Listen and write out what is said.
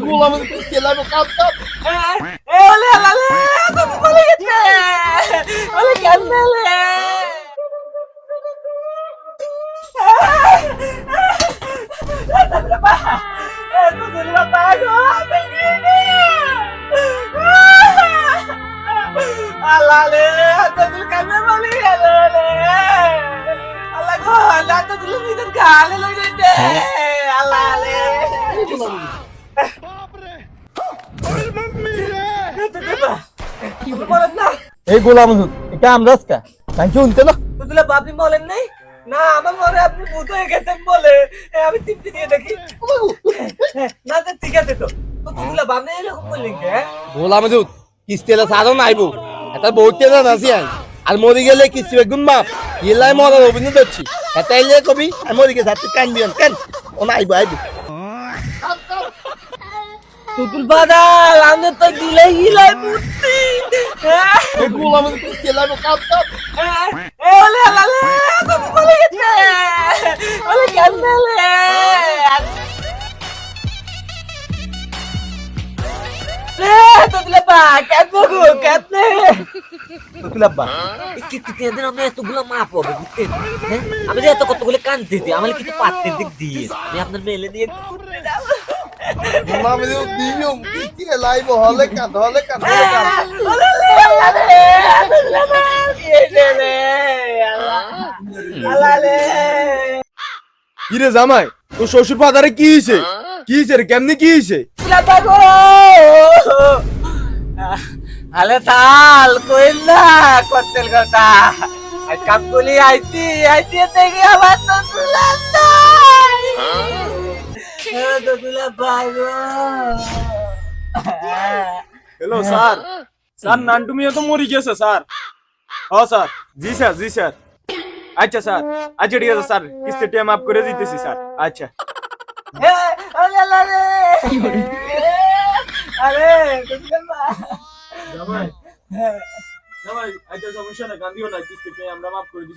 গোলাম কিস্তি লাগবে cup cup ওলে আলালে তুমি বলে গেছে ওলে কান্দালে আলালে তুমি কান্না বলে গেলে আল্লাহ গো আল্লাহ তো তুমি নিজের গালে লই যাইতে আলালে এই গোলাম এটা আমরাজ কা কাঞ্চু উনতে না তুলে বাপি বলেন নাই না আমার মনে আপনি ভূত হয়ে গেছেন বলে আমি টিপতে দিয়ে দেখি না তো ঠিক আছে তো তুলে বাপনে এরকম বললেন কে গোলাম কিস্তিলা সাধো নাইবো এটা বহুত তেলা নাসি আই আর মরি গেলে কিস্তি বেগুন মাপ ইলাই মরার অভিনয় করছি এটা ইলে কবি আমি মরি গেছে তুই কান দিয়ান কেন ও নাইবো আইবো তুতুল বাদাল আমি তো দিলে গিলাই বুদ্ধি এই গোলাম কিস্তি লাগবে কাপ কাপ ওলে আলালে তুমি বলে গেছে ওলে কান্দালে তুতুলে বা কাটবো গো কাটলে তুতুলে বা কিস্তিতে দিন আমি এতগুলো মাপ হবে বুঝছেন হ্যাঁ আমি যে এত কতগুলো কানতে দিই আমার কিছু পাত্রের দিক দিয়ে আমি আপনার মেলে দিয়ে ঘুরতে যাবো গোলাম দিও কিস্তি লাইবো হলে কান কি রে জামাই তোর শ্বশুর ফাদারে কি হইছে রে কেমনে কি হইছে আলে তাল কইলা কতেল কথা আই কাকুলি আইতি দেখি আমার তো তুলান তো তুলা পাগো हेलो सर नांटू मिया तो मरी गया सर हाँ सर जी सर अच्छा सर अच्छा ठीक है सर किस टाइम आप करे दीते सर अच्छा अरे अच्छा समस्या ना गांधी होना किस टाइम আমরা মাফ করে দিছি